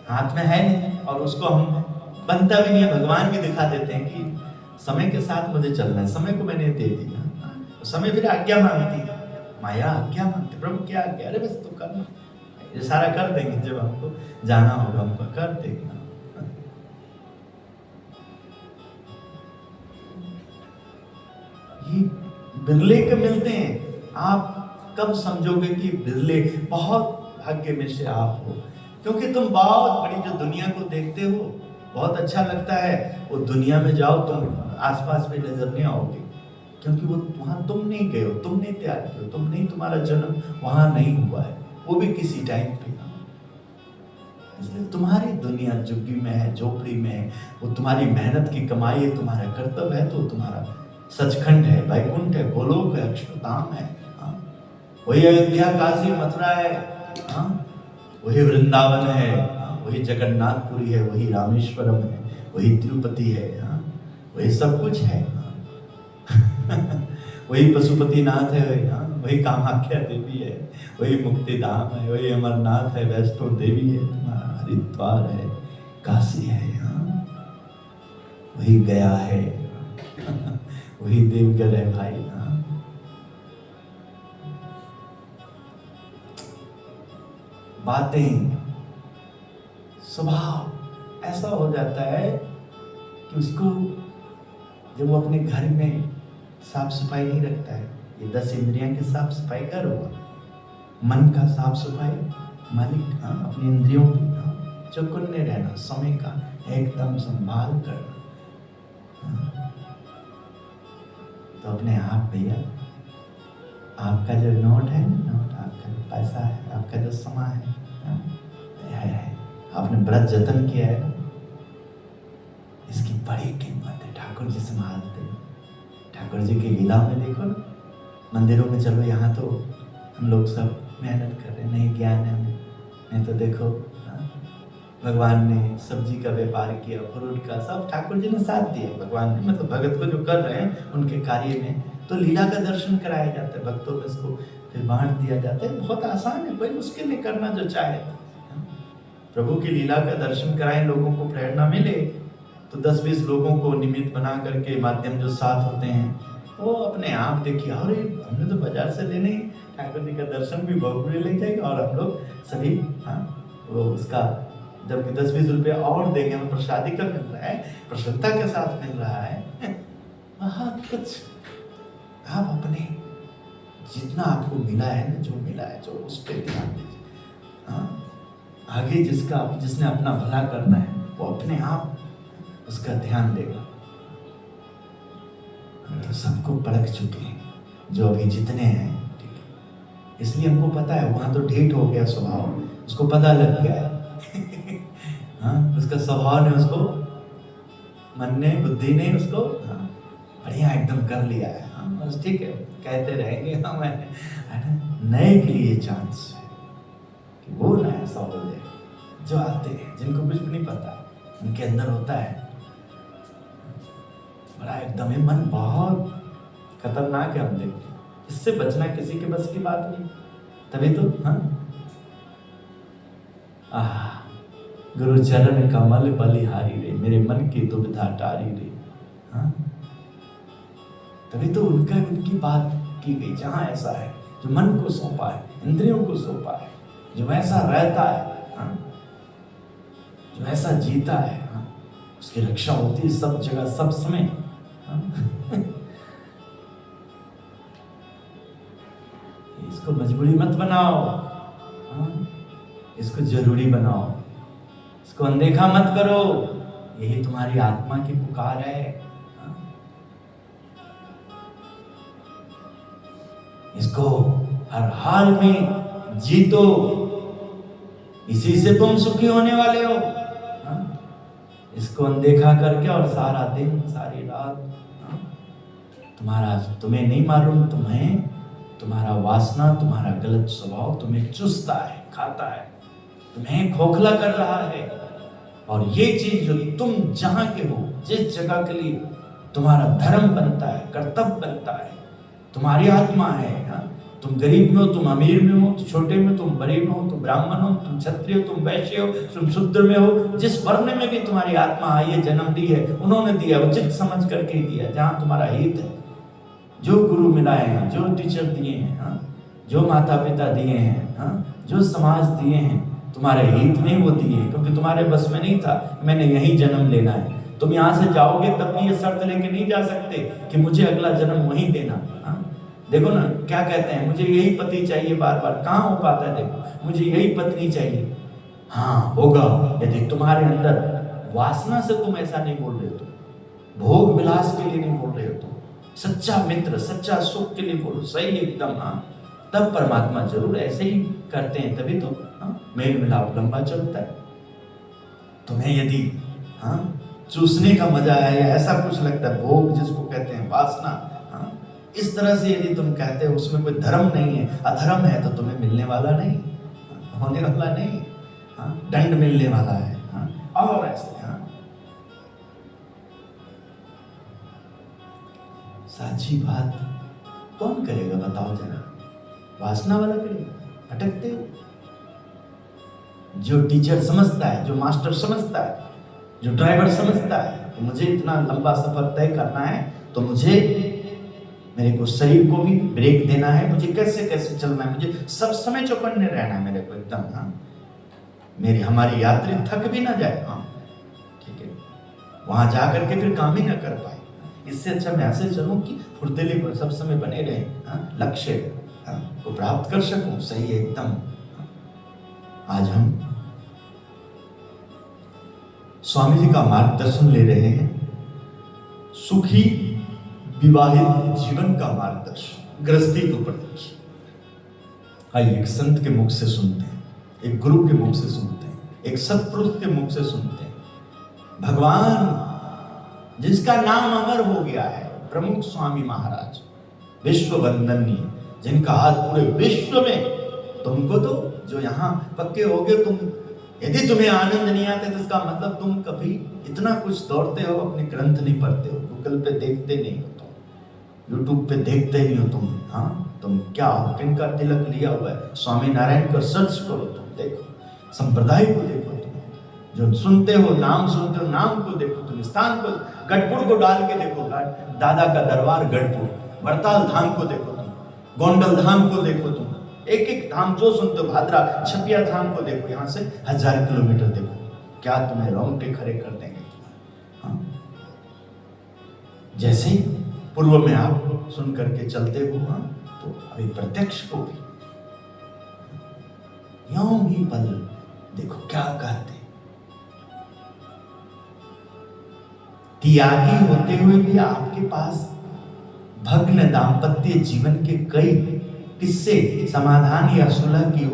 हाथ में है नहीं, और उसको हम बनता भी नहीं है, भगवान भी दिखा देते हैं कि समय के साथ मुझे चलना है, समय को मैंने दे दिया, समय फिर आज्ञा मांगती है, माया आज्ञा मांगती, प्रभु क्या आज्ञा, अरे बस तो करना, ये सारा कर देंगे, जब हमको जाना होगा हमको कर देंगे। ये बिरले के मिलते हैं, आप कब समझोगे कि बिरले, बहुत भाग्य में से आप हो, क्योंकि तुम बहुत बड़ी जो दुनिया को देखते हो, बहुत अच्छा लगता है, वो दुनिया में जाओ तुम आसपास में नजर नहीं आओगे, क्योंकि वो वहां तुम नहीं गए हो, तुम नहीं तैयार किए हो, तुम नहीं, तुम्हारा जन्म वहां नहीं हुआ है, वो भी किसी टाइम पे। इसलिए तुम्हारी दुनिया झुग्गी में है, झोपड़ी में है, वो तुम्हारी मेहनत की कमाई है, तुम्हारा कर्तव्य है, तो तुम्हारा सचखंड है, वैकुंठ है, गोलोक है, अक्षरधाम है। हाँ? वही अयोध्या, काशी, मथुरा है। हाँ? वही वृंदावन है। हाँ? वही जगन्नाथपुरी है, वही रामेश्वरम है, वही तिरुपति है। हाँ? वही सब कुछ है। हाँ? वही पशुपतिनाथ है। हाँ? वही कामाख्या देवी है, वही मुक्तिधाम है, वही अमरनाथ है, वैष्णो देवी है, तुम्हारा हरिद्वार है, काशी है। हाँ? वही गया है। वही देवघर है भाई। हाँ? बातें, स्वभाव ऐसा हो जाता है कि उसको जब वो अपने घर में साफ सफाई नहीं रखता है, ये 10 इंद्रियां की साफ सफाई कर हुआ, मन का साफ सफाई मालिक। हाँ? अपनी इंद्रियों की चौकन्ने रहना, समय का एकदम संभाल करना। हाँ? तो अपने आप भैया, आपका जो नोट है, नोट आपका जो पैसा है, आपका जो समय है, आपने व्रत जतन किया है, इसकी बड़ी कीमत है। ठाकुर जी संभालते, ठाकुर जी की लीला में देखो ना, मंदिरों में चलो, यहाँ तो हम लोग सब मेहनत कर रहे हैं, नहीं ज्ञान है हमें, नहीं तो देखो भगवान ने सब्जी का व्यापार किया, फ्रूट का, सब ठाकुर जी ने साथ दिया। भगवान ने मतलब भगत को जो कर रहे हैं उनके कार्य में, तो लीला का दर्शन कराया जाता है, भक्तों में इसको फिर बांट दिया जाता है। बहुत आसान है, कोई मुश्किल नहीं, करना जो चाहे। प्रभु की लीला का दर्शन कराएं, लोगों को प्रेरणा मिले, तो 10-20 लोगों को निमित्त बना करके माध्यम जो साथ होते हैं, वो अपने आप देखिए, अरे हमने तो बाजार से लेने ही ठाकुर जी का दर्शन भी बहुत ले जाएगा, और हम लोग सभी वो उसका जबकि 10-20 रुपया और देंगे, हमें प्रसादी का मिल रहा है, प्रसन्नता के साथ मिल रहा है। बहुत कुछ आप अपने जितना आपको मिला है ना, जो मिला है, जो उस पर ध्यान दीजिए। हाँ, आगे जिसने अपना भला करना है, वो अपने आप उसका ध्यान देगा। हम तो सबको परख चुके हैं, जो अभी जितने हैं, ठीक है, इसलिए हमको पता है, वहां तो ढीठ हो गया स्वभाव, उसको पता लग गया। हाँ, उसका स्वभाव ने उसको, मन ने, बुद्धि ने उसको बढ़िया एकदम कर लिया है। हाँ, बस ठीक है, कहते रहेंगे। हाँ, मैंने नए के लिए चांस है कि वो ना ऐसा हो जाए, जो आते हैं, जिनको कुछ भी नहीं पता, उनके अंदर होता है बड़ा एकदम ही मन बहुत खतरनाक है। हम देखते, इससे बचना किसी के बस की बात नहीं। तभी तो गुरु चरण कमल बलिहारी रे, मेरे मन की दुविधा टारी रे। हाँ, तभी तो उनकी बात की गई, जहां ऐसा है, जो मन को सौंपा है, इंद्रियों को सौंपा है, जो ऐसा रहता है, जो ऐसा जीता है, उसकी रक्षा होती है सब जगह, सब समय। इसको मजबूरी मत बनाओ, इसको जरूरी बनाओ, इसको अनदेखा मत करो। यही तुम्हारी आत्मा की पुकार है। इसको हर हाल में जीतो, इसी से तुम सुखी होने वाले हो। इसको अनदेखा करके और सारा दिन सारी रात तुम्हें नहीं मालूम, तुम्हारा वासना, तुम्हारा गलत स्वभाव तुम्हें चुसता है, खाता है, तुम्हें खोखला कर रहा है। और ये चीज जो तुम जहां के हो, जिस जगह के लिए तुम्हारा धर्म बनता है, कर्तव्य बनता है, तुम्हारी आत्मा है। तुम गरीब में हो, तुम अमीर में हो, छोटे में, तुम बड़े में हो, तुम ब्राह्मण हो, तुम क्षत्रिय हो, तुम वैश्य हो, तुम शूद्र में हो, जिस वर्ण में भी तुम्हारी आत्मा आई है, जन्म दी है, उन्होंने दिया, उचित समझ करके ही दिया, जहां तुम्हारा हित है। जो गुरु मिलाए हैं, जो टीचर दिए हैं, जो माता पिता दिए हैं, जो समाज दिए हैं, तुम्हारे हित में वो दिए, क्योंकि तुम्हारे बस में नहीं था मैंने यही जन्म लेना है। तुम यहाँ से जाओगे तब भी ये शर्त लेके नहीं जा सकते कि मुझे अगला जन्म वहीं देना। देखो ना क्या कहते हैं, मुझे यही पति चाहिए, बार बार कहाँ हो पाता है। देखो, मुझे यही पत्नी चाहिए। हाँ, होगा यदि तुम्हारे अंदर वासना से तुम ऐसा नहीं बोल रहे हो, तो भोग विलास के लिए नहीं बोल रहे हो, तो सच्चा मित्र, सच्चा सुख के लिए बोलो, सही एकदम। तब परमात्मा जरूर ऐसे ही करते हैं, तभी तो मेल मिलाप लंबा चलता है। तुम्हें यदि हाँ चूसने का मजा है या ऐसा कुछ लगता है, भोग जिसको कहते हैं, वासना, हाँ, इस तरह से यदि तुम कहते हो उसमें कोई धर्म नहीं है, अधर्म है, तो तुम्हें मिलने वाला नहीं, होने वाला नहीं, हाँ, दंड मिलने वाला है, हाँ, और ऐसे, हाँ, साची बात कौन करेगा बताओ जरा? वासना वाला करेगा, भटकते हो। जो टीचर समझता है, जो मास्टर समझता है, जो ड्राइवर समझता है कि मुझे इतना लंबा सफर तय करना है, तो मुझे मेरे को शरीर को भी ब्रेक देना है, मुझे कैसे कैसे चलना है, मुझे सब समय चौकन्ने रहना है मेरे को एकदम, हाँ, मेरी हमारी यात्री थक भी ना जाए, हाँ, ठीक है, वहां जाकर के फिर काम ही ना कर पाए। इससे अच्छा मैं ऐसे चलूं कि फुर्तीले पर सब समय बने रहे, हाँ, लक्ष्य, हाँ, को प्राप्त कर सकूं, सही है एकदम। हाँ। आज हम स्वामी जी का मार्गदर्शन ले रहे हैं, सुखी विवाहित जीवन का मार्गदर्शन, गृहस्थी के ऊपर देखिए। आइए एक संत के मुख से सुनते हैं, एक गुरु के मुख से सुनते हैं, एक सत्पुरुष के मुख से सुनते हैं। भगवान जिसका नाम अमर हो गया है, प्रमुख स्वामी महाराज, विश्व वंदनीय, जिनका आज पूरे विश्व में, तुमको तो जो यहाँ पक्के हो गए, तुम यदि तुम्हें आनंद नहीं आता तो इसका मतलब तुम कभी इतना कुछ दौड़ते हो, अपने ग्रंथ नहीं पढ़ते हो, गूगल पे देखते नहीं हो तुम, यूट्यूब पे देखते नहीं हो तुम, हाँ, तुम क्या हो, किनका तिलक लिया हुआ है, स्वामी नारायण को सर्च करो, तुम देखो, संप्रदाय को देखो, तुम जो सुनते हो, नाम सुनते हो, नाम को देखो, तुम स्थान को, गढ़पुर को डाल के देखो, दादा का दरबार गढ़पुर, वरताल धाम को देखो तुम, गोंडल धाम को देखो तुम, एक एक धाम जो सुनते हो, भादरा छपिया धाम को देखो, यहाँ से 1000 किलोमीटर देखो, क्या तुम्हें रोंगटे खड़े कर देंगे, हाँ? जैसे ही पूर्व में आप सुन करके चलते हो, हाँ, तो अभी प्रत्यक्ष को भी यूं ही पल देखो क्या कहते, त्यागी होते हुए भी आपके पास भग्न दाम्पत्य जीवन के कई किस्से, समाधान या सुलह की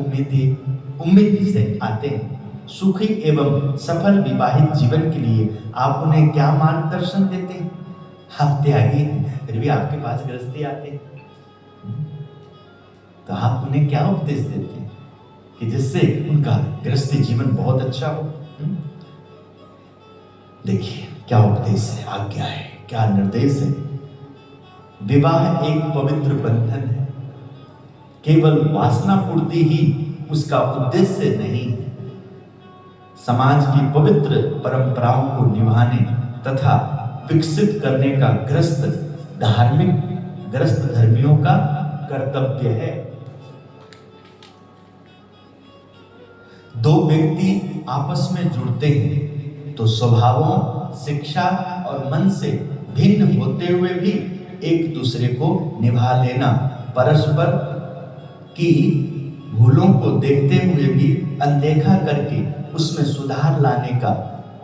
उम्मीद से आते हैं। सुखी एवं सफल विवाहित जीवन के लिए आप उन्हें क्या मार्गदर्शन देते हैं? आप त्यागी फिर भी आपके पास गृहस्थी आते हैं, तो आप उन्हें क्या उपदेश देते हैं कि जिससे उनका गृहस्थी जीवन बहुत अच्छा हो? देखिए क्या उपदेश है, आज्ञा है, क्या निर्देश है। विवाह एक पवित्र बंधन है, केवल वासना पूर्ति ही उसका उद्देश्य नहीं है। समाज की पवित्र परंपराओं को निभाने तथा विकसित करने का गृहस्थ धर्मियों का कर्तव्य है। दो व्यक्ति आपस में जुड़ते हैं तो स्वभावों, शिक्षा और मन से भिन्न होते हुए भी एक दूसरे को निभा लेना, परस्पर की भूलों को देखते हुए भी अनदेखा करके उसमें सुधार लाने का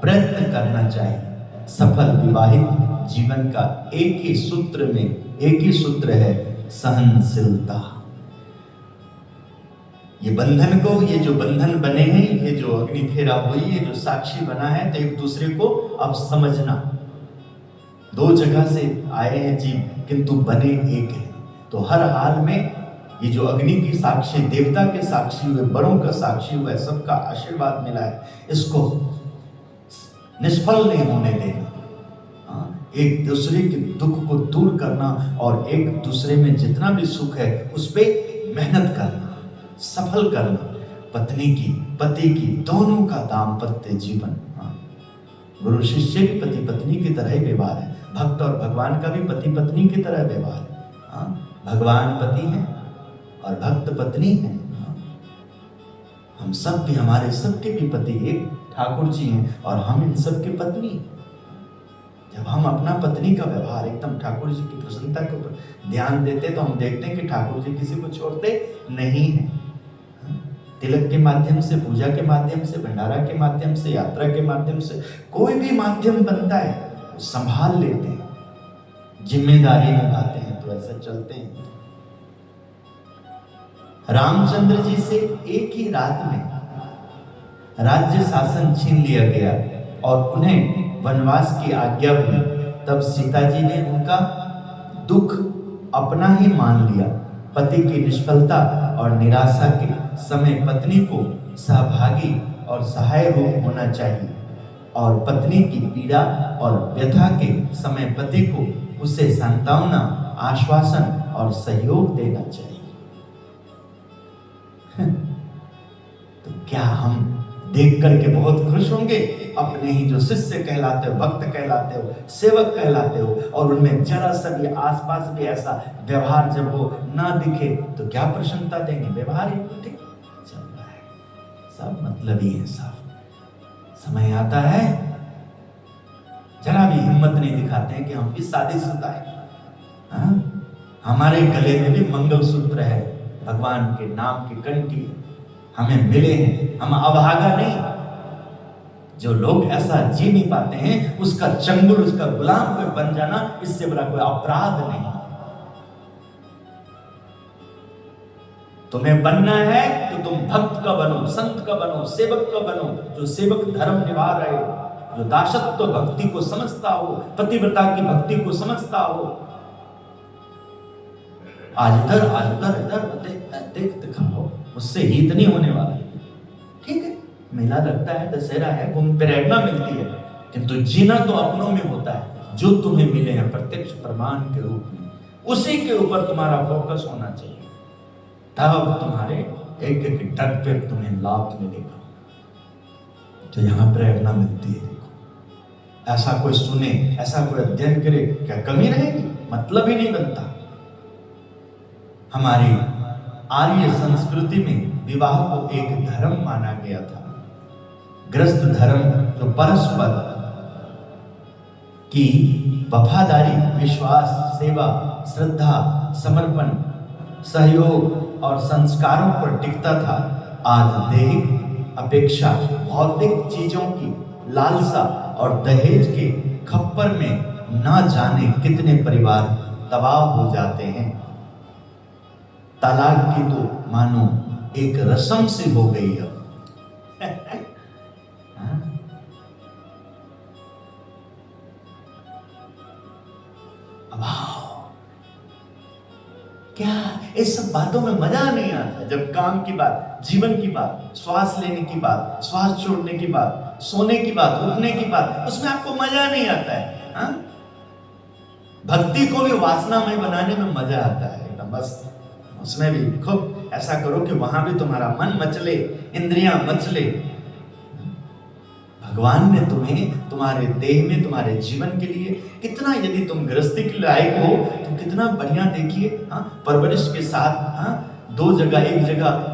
प्रयत्न करना चाहिए। सफल विवाहित जीवन का एक ही सूत्र है, सहनशीलता। ये जो बंधन बने हैं, ये जो अग्नि फेरा हुई, ये जो साक्षी बना है, तो एक दूसरे को अब समझना। दो जगह से आए हैं जीव, किंतु बने एक है, तो हर हाल में ये जो अग्नि की साक्षी, देवता के साक्षी हुए, बड़ों का साक्षी हुआ है, सबका आशीर्वाद मिला है, इसको निष्फल नहीं होने देना। एक दूसरे के दुख को दूर करना और एक दूसरे में जितना भी सुख है उस पर मेहनत करना, सफल करना। पत्नी की, पति की, दोनों का दाम्पत्य जीवन, गुरु शिष्य की पति पत्नी की तरह ही व्यवहार है, भक्त और भगवान का भी पति पत्नी की तरह व्यवहार है। भगवान पति है और भक्त पत्नी है। हम सब भी, हमारे सबके भी पति एक ठाकुर जी हैं और हम इन सब के पत्नी। जब हम अपना पत्नी का व्यवहार एकदम ठाकुर जी की प्रसन्नता के ऊपर ध्यान देते, तो हम देखते हैं कि ठाकुर जी किसी को छोड़ते नहीं हैं। तिलक के माध्यम से, पूजा के माध्यम से, भंडारा के माध्यम से, यात्रा के माध्यम से, कोई भी माध्यम बनता है संभाल लेते हैं, जिम्मेदारी निभाते हैं, तो ऐसा चलते हैं। रामचंद्र जी से एक ही रात में राज्य शासन छीन लिया गया और उन्हें वनवास की आज्ञा हुई, तब सीता जी ने उनका दुख अपना ही मान लिया। पति की निष्फलता और निराशा के समय पत्नी को सहभागी और सहाय रूप होना चाहिए, और पत्नी की पीड़ा और व्यथा के समय पति को उसे सांत्वना, आश्वासन और सहयोग देना चाहिए। तो क्या हम देख करके बहुत खुश होंगे अपने ही जो शिष्य कहलाते हो, भक्त कहलाते हो, सेवक कहलाते हो, और उनमें जरा सा भी आसपास भी ऐसा व्यवहार जब वो ना दिखे तो क्या प्रसन्नता देंगे? व्यवहार ही ठीक चल रहा है, सब मतलब ही है साहब। समय आता है जरा भी हिम्मत नहीं दिखाते हैं कि हम भी शादीशुदा हैं। हमारे गले में भी मंगलसूत्र है, भगवान के नाम की कंठी हमें मिले हैं, हम अभागा नहीं। जो लोग ऐसा जी नहीं पाते हैं उसका चंगुल, उसका गुलाम कोई बन जाना, इससे बड़ा कोई अपराध नहीं। तुम्हें बनना है तो तुम भक्त का बनो, संत का बनो, सेवक का बनो, जो सेवक धर्म निभा रहे हो, जो दासत्व भक्ति को समझता हो, पतिव्रता की भक्ति को समझता हो। आज इधर इधर देख दिखाओ, उससे हित नहीं होने वाला। ठीक है, मेला लगता है, दशहरा है, घूम प्रेरणा मिलती है, किंतु जीना तो अपनों में होता है। जो तुम्हें मिले हैं प्रत्यक्ष प्रमाण के रूप में, उसी के ऊपर तुम्हारा फोकस होना चाहिए, तब तुम्हारे एक एक टक पे तुम्हें लाभ मिलेगा। तो यहां प्रेरणा मिलती है। देखो, ऐसा कोई सुने, ऐसा कोई अध्ययन करे, क्या कमी रहेगी? मतलब ही नहीं बनता। हमारी आर्य संस्कृति में विवाह को एक धर्म माना गया था, गृहस्थ धर्म, जो परस्पर की वफादारी, विश्वास, सेवा, श्रद्धा, समर्पण, सहयोग और संस्कारों पर टिकता था। आज दैहिक अपेक्षा, भौतिक चीजों की लालसा और दहेज के खप्पर में ना जाने कितने परिवार तबाह हो जाते हैं। तलाक की तो मानो एक रस्म सी हो गई है। क्या इस सब बातों में मजा नहीं आता? जब काम की बात, जीवन की बात, श्वास लेने की बात, श्वास छोड़ने की बात, सोने की बात, उठने की बात, उसमें आपको मजा नहीं आता है। हा? भक्ति को भी वासनामय बनाने में मजा आता है एकदम। बस उसमें भी खूब ऐसा करो कि वहां भी तुम्हारा मन मचले, इंद्रियां मचले। भगवान ने तुम्हें तुम्हारे देह में, तुम्हारे जीवन के लिए कितना, यदि तुम गृहस्थी के लायक हो तो कितना बढ़िया, देखिए परवरिश के साथ दो जगह, एक जगह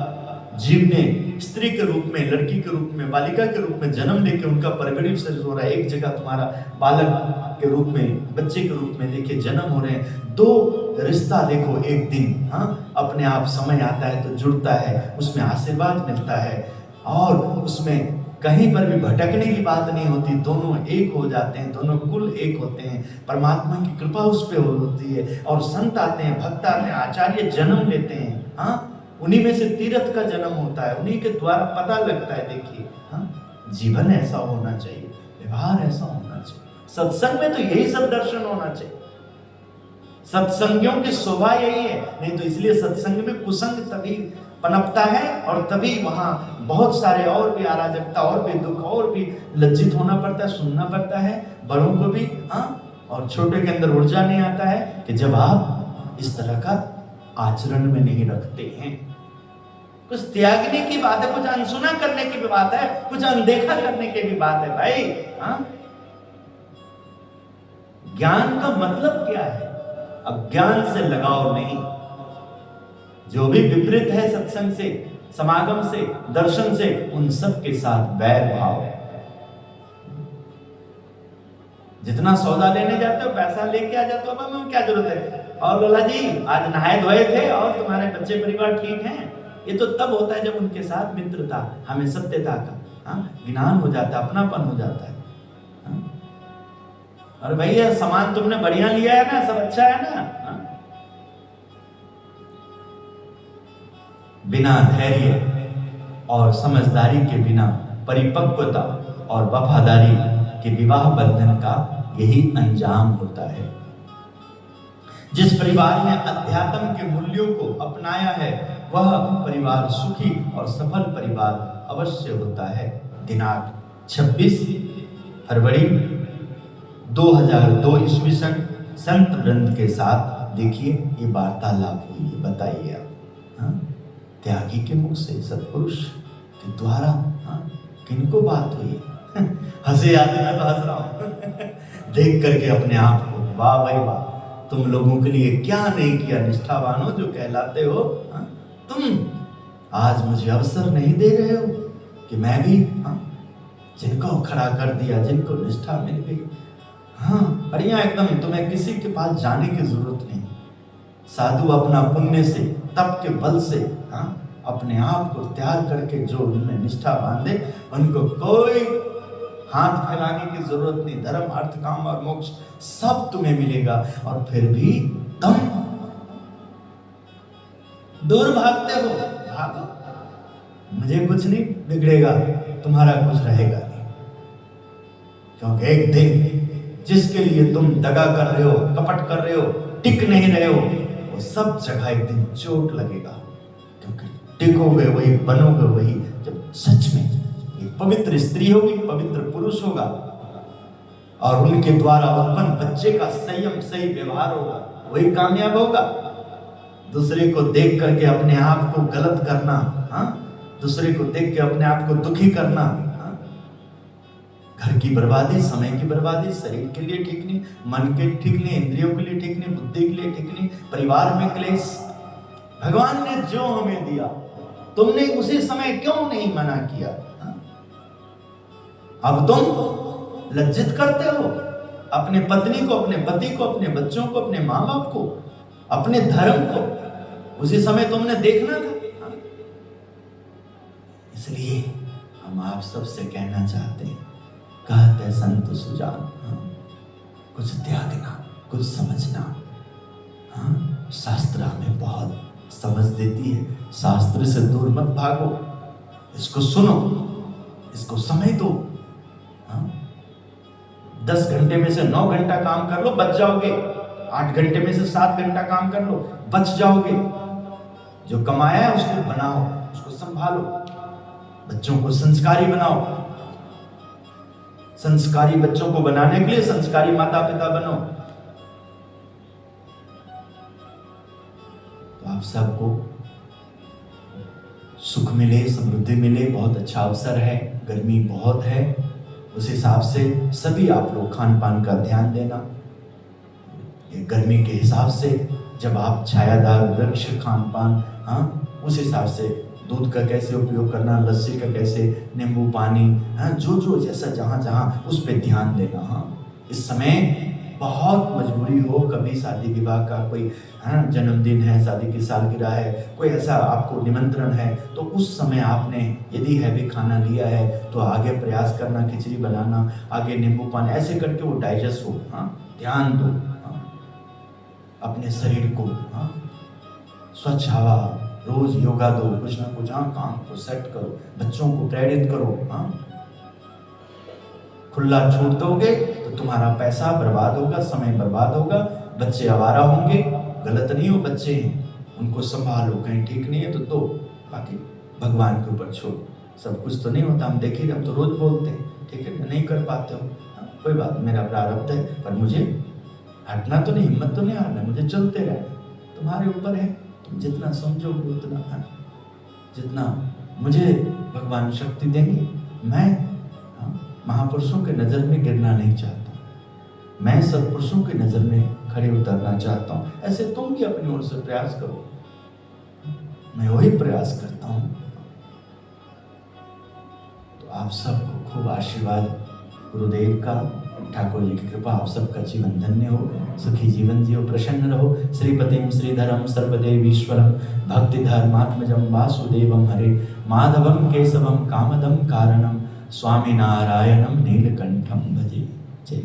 जीव ने स्त्री के रूप में, लड़की के रूप में, बालिका के रूप में जन्म लेके उनका परवरिश हो रहा है, एक जगह तुम्हारा बालक के रूप में, बच्चे के रूप में देखिए जन्म हो रहे हैं। दो रिश्ता देखो, एक दिन अपने आप समय आता है तो जुड़ता है, उसमें आशीर्वाद मिलता है, और उसमें कहीं पर भी भटकने की बात नहीं होती, दोनों एक हो जाते हैं, दोनों कुल एक होते हैं, परमात्मा की कृपा उस पर होती है, और संत आते हैं, भक्त आते हैं, आचार्य जन्म लेते हैं, उन्हीं में से तीर्थ का जन्म होता है, उन्हीं के द्वारा पता लगता है। देखिए जीवन ऐसा होना चाहिए, व्यवहार ऐसा होना चाहिए, सत्संग में तो यही सब दर्शन होना चाहिए। सत्संगियों की शोभा यही है, नहीं तो इसलिए सत्संग में कुसंग तभी पनपता है, और तभी वहां बहुत सारे और भी अराजकता, और भी दुख, और भी लज्जित होना पड़ता है, सुनना पड़ता है बड़ों को भी, और छोटे के अंदर ऊर्जा नहीं आता है कि जब आप इस तरह का आचरण में नहीं रखते हैं। कुछ त्यागने की बात है, कुछ अनसुना करने की भी बात है, कुछ अनदेखा करने की भी बात है भाई। ज्ञान का मतलब क्या है? अज्ञान से लगाव नहीं। जो भी विपरीत है सत्संग से, समागम से, दर्शन से, उन सब के साथ वैर भाव। जितना सौदा लेने जाते हो, पैसा लेके आ जाते हो, अब हमें क्या जरूरत है? और लोला जी आज नहाए धोए थे, और तुम्हारे बच्चे परिवार ठीक हैं? ये तो तब होता है जब उनके साथ मित्रता, हमें सत्यता का ज्ञान हो जाता है, अपनापन हो जाता है। और भैया सामान तुमने बढ़िया लिया है ना, सब अच्छा है ना? बिना धैर्य और समझदारी के बिना परिपक्वता और वफादारी के विवाह बंधन का यही अंजाम होता है। जिस परिवार ने अध्यात्म के मूल्यों को अपनाया है वह परिवार सुखी और सफल परिवार अवश्य होता है। दिनांक 26 फरवरी 2002 ईस्वी सन संत वृंद के साथ देखिए ये वार्तालाप हुई है। बताइए आप, हाँ, त्यागी के मुख से सत्पुरुष के द्वारा, हाँ, किनको बात हुई? हंसे आते, मैं तो हंस रहा हूं देख करके अपने आप को। वाह भाई वाह, तुम लोगों के लिए क्या नहीं किया निष्ठावानों जो कहलाते हो। हाँ? तुम आज मुझे अवसर नहीं दे रहे हो कि मैं भी, हाँ, जिनको खड़ा कर दिया, जिनको निष्ठा मिल गई, हाँ बढ़िया एकदम, तुम्हें किसी के पास जाने की जरूरत नहीं। साधु अपना पुण्य से, तप के बल से, हाँ, अपने आप को त्याग करके जो उनमें निष्ठा बांधे उनको कोई हाथ फैलाने की जरूरत नहीं। धर्म अर्थ काम और मोक्ष सब तुम्हें मिलेगा और फिर भी तुम दूर भागते हो। भागो, मुझे कुछ नहीं बिगड़ेगा, तुम्हारा कुछ रहेगा नहीं। क्योंकि एक दिन जिसके लिए तुम दगा कर रहे हो, कपट कर रहे हो, टिक नहीं रहे हो, वो सब जगह एक दिन चोट लगेगा। क्योंकि टिकोगे वही, बनोगे वही जब सच में एक पवित्र स्त्री होगी, पवित्र पुरुष होगा और उनके द्वारा उत्पन्न बच्चे का संयम सही व्यवहार होगा, वही कामयाब होगा। दूसरे को देख करके अपने आप को गलत करना, हाँ, दूसरे को देख के अपने आप को दुखी करना, हाँ? घर की बर्बादी, समय की बर्बादी, शरीर के लिए ठीक नहीं, मन के ठीक नहीं, इंद्रियों के लिए ठीक नहीं, बुद्धि के लिए ठीक नहीं, परिवार में क्लेश। भगवान ने जो हमें दिया तुमने उसी समय क्यों नहीं मना किया? अब तुम लज्जित करते हो अपने पत्नी को, अपने पति को, अपने बच्चों को, अपने माँ बाप को, अपने धर्म को। उसी समय तुमने देखना था। इसलिए हम आप सबसे कहना चाहते हैं, कहते संत सुजान, कुछ त्यागना, कुछ समझना। शास्त्र हमें बहुत समझ देती है। शास्त्र से दूर मत भागो, इसको सुनो, इसको समय दो। 10 घंटे में से 9 घंटा काम कर लो, बच जाओगे। 8 घंटे में से 7 घंटा काम कर लो, बच जाओगे। जो कमाया है उसको बनाओ, उसको संभालो, बच्चों को संस्कारी बनाओ। संस्कारी बच्चों को बनाने के लिए संस्कारी माता पिता बनो। तो आप सबको सुख मिले, समृद्धि मिले। बहुत अच्छा अवसर है, गर्मी बहुत है, उस हिसाब से सभी आप लोग खान पान का ध्यान देना। ये गर्मी के हिसाब से जब आप छायादार वृक्ष, खान पान, हाँ, उस हिसाब से दूध का कैसे उपयोग करना, लस्सी का कैसे, नींबू पानी, हाँ, जो जैसा जहाँ जहाँ उस पर ध्यान देना। हाँ, इस समय बहुत मजबूरी हो, कभी शादी विवाह का कोई, हाँ, जन्मदिन है, शादी की सालगिरह है, कोई ऐसा आपको निमंत्रण है, तो उस समय आपने यदि हैवी खाना लिया है तो आगे प्रयास करना, खिचड़ी बनाना, आगे नींबू पानी, ऐसे करके वो डाइजेस्ट हो। हाँ, ध्यान दो। हाँ, अपने शरीर को, हाँ, स्वच्छ हवा, रोज योगा दो, कुछ ना कुछ, हाँ, काम को सेट करो, बच्चों को प्रेरित करो। हाँ, खुला छूट दोगे तो तुम्हारा पैसा बर्बाद होगा, समय बर्बाद होगा, बच्चे आवारा होंगे। गलत नहीं हो, बच्चे हैं, उनको संभालो, कहीं ठीक नहीं है तो दो, बाकी भगवान के ऊपर छोड़ो। सब कुछ तो नहीं होता, हम देखे, हम तो रोज बोलते हैं, ठीक है, नहीं कर पाते हो, कोई बात, मेरा प्रारब्ध है, पर मुझे हटना तो नहीं, हिम्मत तो नहीं हारना, मुझे चलते रहना। तुम्हारे ऊपर है, तुम जितना समझोगे उतना, हाँ, जितना मुझे भगवान शक्ति देंगे। मैं महापुरुषों के नजर में गिरना नहीं चाहता, मैं सत्पुरुषों की नजर में खड़े उतरना चाहता हूँ। ऐसे तुम भी अपनी ओर से प्रयास करो, मैं वही प्रयास करता हूँ। तो आप सबको खूब आशीर्वाद गुरुदेव का, ठाकुर जी की कृपा आप सबका जीवन धन्य हो, सुखी जीवन जियो, प्रसन्न रहो। श्रीपतिम श्रीधरम सर्वदेवीश्वरम भक्ति धर्मात्मजम वासुदेवम हरे माधवम केशवम कामदम कारणम स्वामी नारायणम नीलकंठम भजे। जय